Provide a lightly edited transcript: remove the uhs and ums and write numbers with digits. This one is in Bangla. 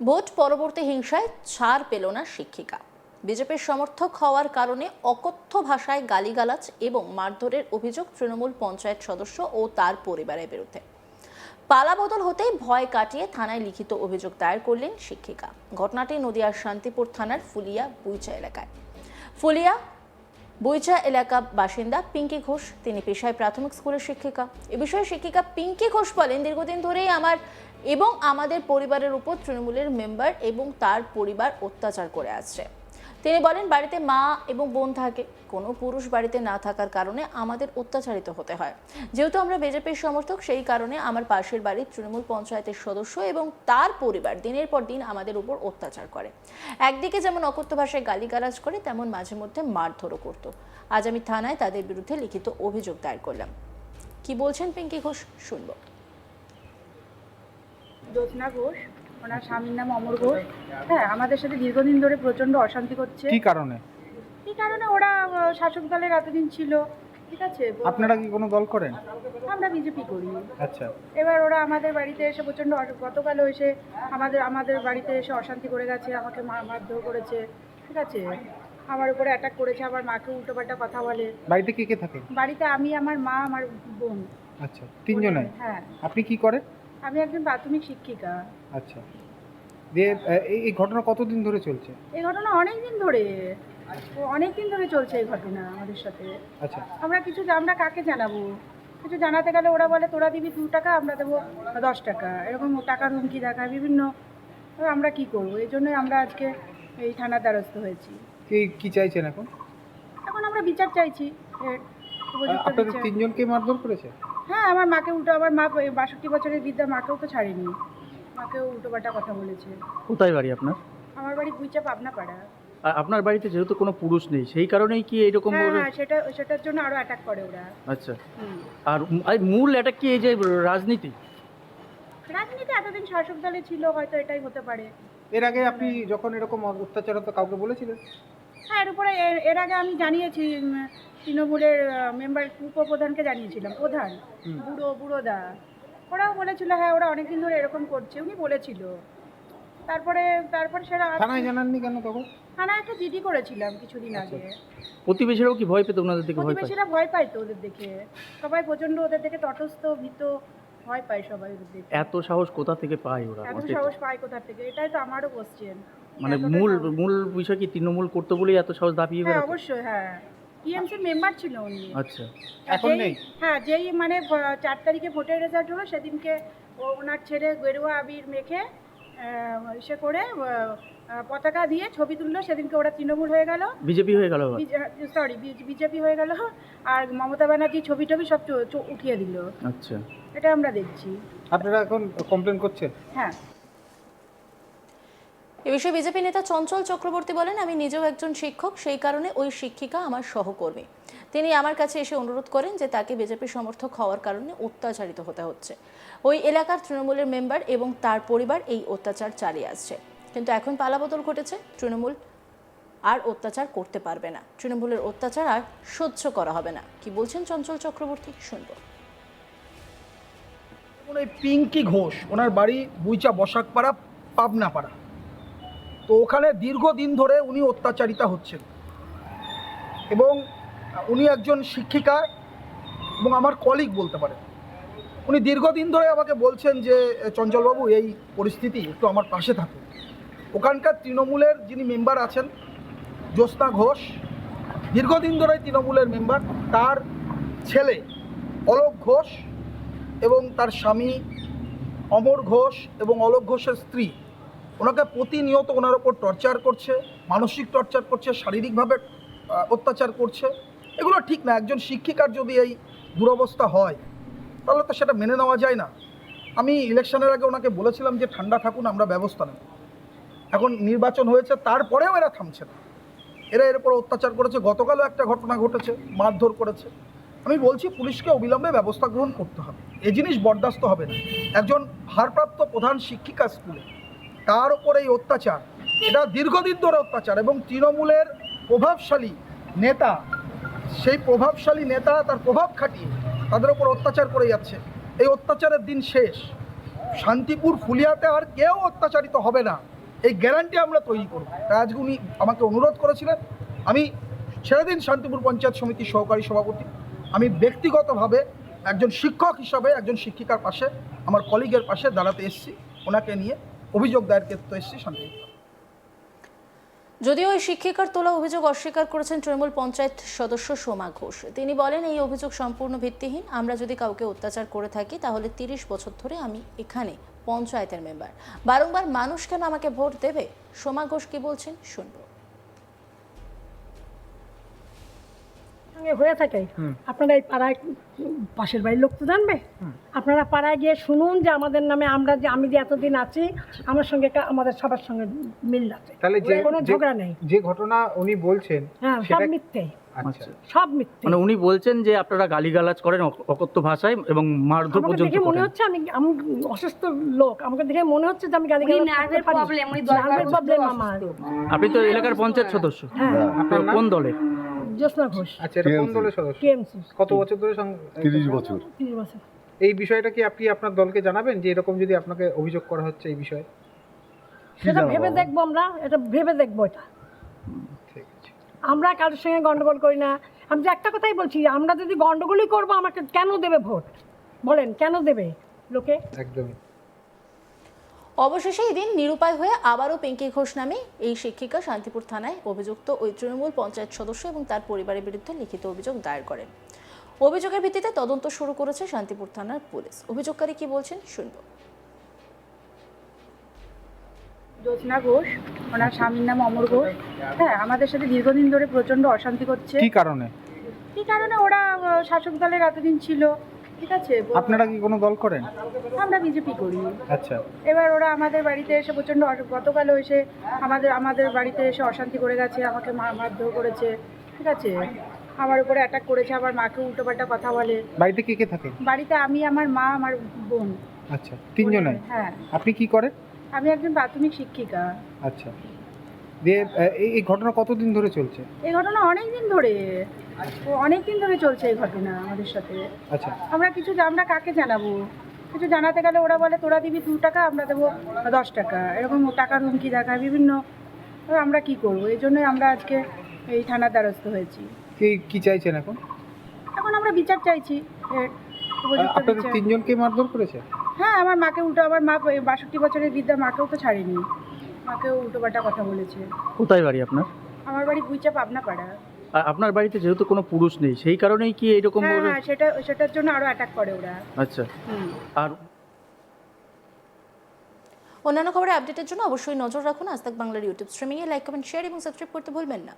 ভোট পরবর্তী হিংসায় ছাড় পেল না শিক্ষিকা। বিজেপির সমর্থক হওয়ার কারণে অকথ্য ভাষায় গালিগালাজ এবং মারধরের অভিযোগ তৃণমূল পঞ্চায়েত সদস্য ও তার পরিবারের বিরুদ্ধে। পালাবদল হতেই ভয় কাটিয়ে থানায় লিখিত অভিযোগ দায়ের করলেন শিক্ষিকা। ঘটনাটি নদিয়ার শান্তিপুর থানার ফুলিয়া বুইচা এলাকায়। ফুলিয়া বুইচা এলাকা বাসিন্দা পিঙ্কি ঘোষ, তিনি পেশায় প্রাথমিক স্কুলের শিক্ষিকা। এ বিষয়ে শিক্ষিকা পিঙ্কি ঘোষ বলেন, দীর্ঘদিন ধরেই আমাদের পরিবারের উপর তৃণমূলের মেম্বার এবং তার পরিবার অত্যাচার করে আসছে। তিনি বলেন, বাড়িতে মা এবং বোন থাকে, কোনো পুরুষ বাড়িতে না থাকার কারণে আমাদের অত্যাচারিত হতে হয়। যেহেতু আমরা বিজেপির সমর্থক, সেই কারণে আমার পাশের বাড়ির তৃণমূল পঞ্চায়েতের সদস্য এবং তার পরিবার দিনের পর দিন আমাদের উপর অত্যাচার করে। একদিকে যেমন অকথ্য ভাষায় গালিগালাজ করে, তেমন মাঝে মধ্যে মারধরও করতো। আজ আমি থানায় তাদের বিরুদ্ধে লিখিত অভিযোগ দায়ের করলাম। কি বলছেন পিঙ্কি ঘোষ, শুনবো। জ্যোৎস্না ঘোষ, ওনার স্বামীর নাম অমর ঘোষ। হ্যাঁ, আমাদের সাথে দীর্ঘদিন ধরে প্রচণ্ড অশান্তি করছে। কি কারণে? এই কারণে ওরা শাসক দলের এতদিন ছিল, ঠিক আছে। আপনারা কি কোনো দল করেন? আমরা বিজেপি করি। আচ্ছা, এবার ওরা আমাদের বাড়িতে এসে প্রচণ্ড গতকালও এসে আমাদের বাড়িতে এসে অশান্তি করে গেছে, আমাকে মারধর করেছে, ঠিক আছে। আমার উপরে অ্যাটাক করেছে, আমার মাকে উল্টোপাল্টা কথা বলে। বাড়িতে কে কে থাকে? বাড়িতে আমি, আমার মা, আমার বোন। আচ্ছা, তিনজনে? হ্যাঁ। আপনি কি করেন? আমি একজন প্রাথমিক শিক্ষিকা। আচ্ছা, দিয়ে এই ঘটনা কতদিন ধরে চলছে? এই ঘটনা অনেক দিন ধরে চলছে এই ঘটনা আমাদের সাথে। আচ্ছা, আমরা কাকে জানাবো? কিছু জানাতে গেলে ওরা বলে তোরা দিবি 2 টাকা, আমরা দেবো 10 টাকা, এরকম টাকার হুমকি দেখায় বিভিন্ন। আমরা কি করবো? এই জন্যই আমরা আজকে এই থানার দ্বারস্থ হয়েছি। কি চাইছেন এখন? এখন আমরা বিচার চাইছি, উপযুক্ত আপনাদের বিচার। তিনজনকে মারধর করেছে? হ্যাঁ, আমার মাকে আমার মা 62 বছরের বৃদ্ধা, মাকেও তো ছাড়েনি, মাকেও উল্টোপাল্টা কথা বলেছে। কোথায় বাড়ি আপনার? আমার বাড়ি বুইচা, পাবনা পাড়া। আর আপনার বাড়িতে যেহেতু কোনো পুরুষ নেই, সেই কারণেই কি এরকম? হ্যাঁ, সেটার জন্য আরো অ্যাটাক করে ওরা। আচ্ছা, আর মূল অ্যাটাক কি এই যে রাজনীতি? রাজনীতি এতদিন শাসক দলে ছিল, হয়তো এটাই হতে পারে। এর আগে আপনি যখন এরকম অত্যাচার হতো কাউকে বলেছিলেন? হ্যাঁ, এর আগে আমি জানিয়েছি, তৃণমূলের মেম্বার উপপ্রধানকে জানিয়েছিলাম, প্রধান বুড়োদা। ওরাও বলেছিল, হ্যাঁ ওরা অনেকদিন ধরে এরকম করছে, উনি বলেছিল। তারপরে সেটা থানায় জানাননি কেন তখন? থানায় একটা জিডি করেছিলাম কিছুদিন আগে। প্রতিবেশীরাও কি ভয় পেত ওনাদের দেখে? ভয় পায়? প্রতিবেশীরা ভয় পায় তো ওদের দেখে, সবাই প্রচণ্ড ওদের দেখে তটস্থ, ভীত, ভয় পায় সবাই ওদের দেখে। এত সাহস কোথা থেকে পায় ওরা? এত সাহস পায় কোথা থেকে, এটাই তো আমারও কোশ্চেন। মানে মূল বিষয় কি তৃণমূল করতে বলেই এত সাহস দাপিয়ে হ্যাঁ, বেড়াতো? অবশ্যই। হ্যাঁ, টিএমসির মেম্বার ছিল উনি। আচ্ছা, এখন নেই? হ্যাঁ, যেই মানে 4 তারিখে ভোটের রেজাল্ট হলো, সেদিনকে ওনার ছেলে গেরুয়া আবির মেখে সে করে পতাকা দিয়ে ছবি তুললো। সেদিনকে ওরা তৃণমূল হয়ে গেল, বিজেপি হয়ে গেল। বিজেপি হয়ে গেল। আর মমতা ব্যানার্জি ছবি সব উঠিয়ে দিল। আচ্ছা, এটা আমরা দেখছি। আপনারা এখন কমপ্লেন করছেন? হ্যাঁ। এ বিষয়ে বিজেপি নেতা চঞ্চল চক্রবর্তী বলেন, আমি নিজেও একজন শিক্ষক, সেই কারণে ওই শিক্ষিকা আমার সহকর্মী। তিনি আমার কাছে এসে অনুরোধ করেন যে তাকে বিজেপি সমর্থক হওয়ার কারণে অত্যাচারিত হতে হচ্ছে। ওই এলাকার তৃণমূলের মেম্বার এবং তার পরিবার এই অত্যাচার চালিয়ে আসছে, কিন্তু এখন পালাবদল ঘটেছে, তৃণমূল আর অত্যাচার করতে পারবে না, তৃণমূলের অত্যাচার আর সহ্য করা হবে না। কি বলছেন চঞ্চল চক্রবর্তী, শুনবো। এই পিঙ্কি ঘোষ, ওনার বাড়ি বুইচা বসাকপাড়া, পাবনাপাড়া। তো ওখানে দীর্ঘদিন ধরে উনি অত্যাচারিতা হচ্ছেন এবং উনি একজন শিক্ষিকা এবং আমার কলিগ বলতে পারেন। উনি দীর্ঘদিন ধরে আমাকে বলছেন যে চঞ্চলবাবু, এই পরিস্থিতি, একটু আমার পাশে থাকুন। ওখানকার তৃণমূলের যিনি মেম্বার আছেন, জ্যোৎস্না ঘোষ, দীর্ঘদিন ধরে তৃণমূলের মেম্বার, তার ছেলে অলোক ঘোষ এবং তার স্বামী অমর ঘোষ এবং অলোক ঘোষের স্ত্রী, ওনাকে প্রতিনিয়ত ওনার ওপর টর্চার করছে, মানসিক টর্চার করছে, শারীরিকভাবে অত্যাচার করছে। এগুলো ঠিক না। একজন শিক্ষিকার যদি এই দুরবস্থা হয় তাহলে তো সেটা মেনে নেওয়া যায় না। আমি ইলেকশনের আগে ওনাকে বলেছিলাম যে ঠান্ডা থাকুন, আমরা ব্যবস্থা নেব। এখন নির্বাচন হয়েছে, তারপরেও এরা থামছে না, এরা এর উপর অত্যাচার করেছে। গতকালও একটা ঘটনা ঘটেছে, মারধর করেছে। আমি বলছি পুলিশকে অবিলম্বে ব্যবস্থা গ্রহণ করতে হবে, এ জিনিস বরদাস্ত হবে না। একজন ভারপ্রাপ্ত প্রধান শিক্ষিকা স্কুলে, তার ওপর এই অত্যাচার, এটা দীর্ঘদিন ধরে অত্যাচার। এবং তৃণমূলের প্রভাবশালী নেতা, সেই প্রভাবশালী নেতা তার প্রভাব খাটিয়ে তাদের ওপর অত্যাচার করে যাচ্ছে। এই অত্যাচারের দিন শেষ। শান্তিপুর ফুলিয়াতে আর কেউ অত্যাচারিত হবে না, এই গ্যারান্টি আমরা তৈরি করব। তাই আজকে উনি আমাকে অনুরোধ করেছিলেন, আমি ছেড়ে দিন শান্তিপুর পঞ্চায়েত সমিতির সহকারী সভাপতি, আমি ব্যক্তিগতভাবে একজন শিক্ষক হিসাবে একজন শিক্ষিকার পাশে, আমার কলিগের পাশে দাঁড়াতে এসেছি, ওনাকে নিয়ে অভিযোগ দায়ের করতে এসেছি শান্তিপুর। যদিও এই শিক্ষিকার তোলা অভিযোগ অস্বীকার করেছেন তৃণমূল পঞ্চায়েত সদস্য সোমা ঘোষ। তিনি বলেন, এই অভিযোগ সম্পূর্ণ ভিত্তিহীন। আমরা যদি কাউকে অত্যাচার করে থাকি তাহলে 30 বছর ধরে আমি এখানে পঞ্চায়েতের মেম্বার, বারংবার মানুষ কেন আমাকে ভোট দেবে? সোমা ঘোষ কি বলছেন শুনবো। হয়ে থাকে আপনারা এই পাড়ায় পাশের বাড়ির লোক তো জানবে, আপনারা পাড়ায় গিয়ে শুনুন যে আমাদের নামে আমি যে এতদিন আছি আমার সঙ্গে আমাদের সবার সঙ্গে মিল আছে, তাহলে কোনো ঝগড়া নেই। যে ঘটনা উনি বলছেন হ্যাঁ, সব মিথ্যে, আচ্ছা, সব মিথ্যে। মানে উনি বলছেন যে আপনারা গালিগালাজ করেন অকথ্য ভাষায় এবং মারধর আমাকে পর্যন্ত দেখে মনে করেন। হচ্ছে আমি অসুস্থ লোক, আমাকে দেখে মনে হচ্ছে যে আমি গালিগালাজ করতে পারি। নার্ভের প্রবলেম আমার। আপনি তো এলাকার পঞ্চায়েত সদস্য, হ্যাঁ, তো কোন দলে? জ্যোৎস্না ঘোষ, আচ্ছা, এটা কোন দলের সদস্য? টিএমসি। কত বছর ধরে 30 বছর। 30 বছর। এই বিষয়টা কি আপনি আপনার দলকে জানাবেন যে এরকম যদি আপনাকে অভিযোগ করা হচ্ছে এই বিষয়ে? সেটা ভেবে দেখবো, আমরা এটা ভেবে দেখবো। এটা ঠিক আছে। আমরা কারোর সঙ্গে গন্ডগোল করি না। আমি যে একটা কথাই বলছি, আমরা যদি গন্ডগোলই করবো আমাকে কেন দেবে ভোট? বলেন কেন দেবে লোকে? একদমই। অবশেষে এদিন নিরুপায় হয়ে আবারও পিঙ্কি ঘোষ নামে এই শিক্ষিকা শান্তিপুর থানায় অভিযুক্ত ওই তৃণমূল পঞ্চায়েত সদস্য এবং তার পরিবারের বিরুদ্ধে লিখিত অভিযোগ দায়ের করেন। অভিযোগের ভিত্তিতে তদন্ত শুরু করেছে শান্তিপুর থানার পুলিশ। অভিযোগকারী কি বলছেন শুনবো। জ্যোৎস্না ঘোষ, ওনার স্বামীর নাম অমর ঘোষ। হ্যাঁ, আমাদের সাথে দীর্ঘদিন ধরে প্রচণ্ড অশান্তি করছে। কি কারণে? কি কারণে? ওরা শাসক দলের এতদিন ছিল, ঠিক আছে। আপনারা কি কোনো দল করেন? আমরা বিজেপি করি। আচ্ছা, এবার ওরা আমাদের বাড়িতে এসে প্রচণ্ড গতকালও এসে আমাদের বাড়িতে এসে অশান্তি করে গেছে, আমাকে মারধর করেছে, ঠিক আছে। আমার উপরে অ্যাটাক করেছে, আমার মাকে উল্টোপাল্টা কথা বলে। বাড়িতে কে কে থাকে? বাড়িতে আমি, আমার মা, আমার বোন। আচ্ছা, তিনজনে? হ্যাঁ, আপনি কি করেন? আমি একজন প্রাথমিক শিক্ষিকা। আচ্ছা, দিয়ে এই ঘটনা কতদিন ধরে চলছে? এই ঘটনা অনেক দিন ধরে চলছে এই ঘটনা আমাদের সাথে। আচ্ছা, আমরা কাকে জানাবো? কিছু জানাতে গেলে ওরা বলে তোরা দিবি 2 টাকা, আমরা দেবো 10 টাকা, এরকম টাকার হুমকি দেখায় বিভিন্ন। আমরা কি করবো? এই জন্যই আমরা আজকে এই থানার দ্বারস্থ হয়েছি। কি চাইছেন এখন? এখন আমরা বিচার চাইছি, উপযুক্ত আপনাদের বিচার। তিনজনকে মারধর করেছে? হ্যাঁ, আমার মাকে আমার মা 62 বছরের বৃদ্ধা, মাকেও তো ছাড়েনি, মাকেও উল্টোপাল্টা কথা বলেছে। কোথায় বাড়ি আপনার? আমার বাড়ি বুইচা, পাবনা পাড়া। আর আপনার বাড়িতে যেহেতু কোনো পুরুষ নেই সেই কারণেই কি এরকম হ্যাঁ, সেটার জন্য আরো অ্যাটাক করে ওরা। আচ্ছা, আর অন্যান্য খবরের আপডেটের জন্য অবশ্যই নজর রাখুন আজ তাক বাংলার ইউটিউব স্ট্রিমিংয়ে। লাইক, কমেন্ট, শেয়ার এবং সাবস্ক্রাইব করতে ভুলবেন না।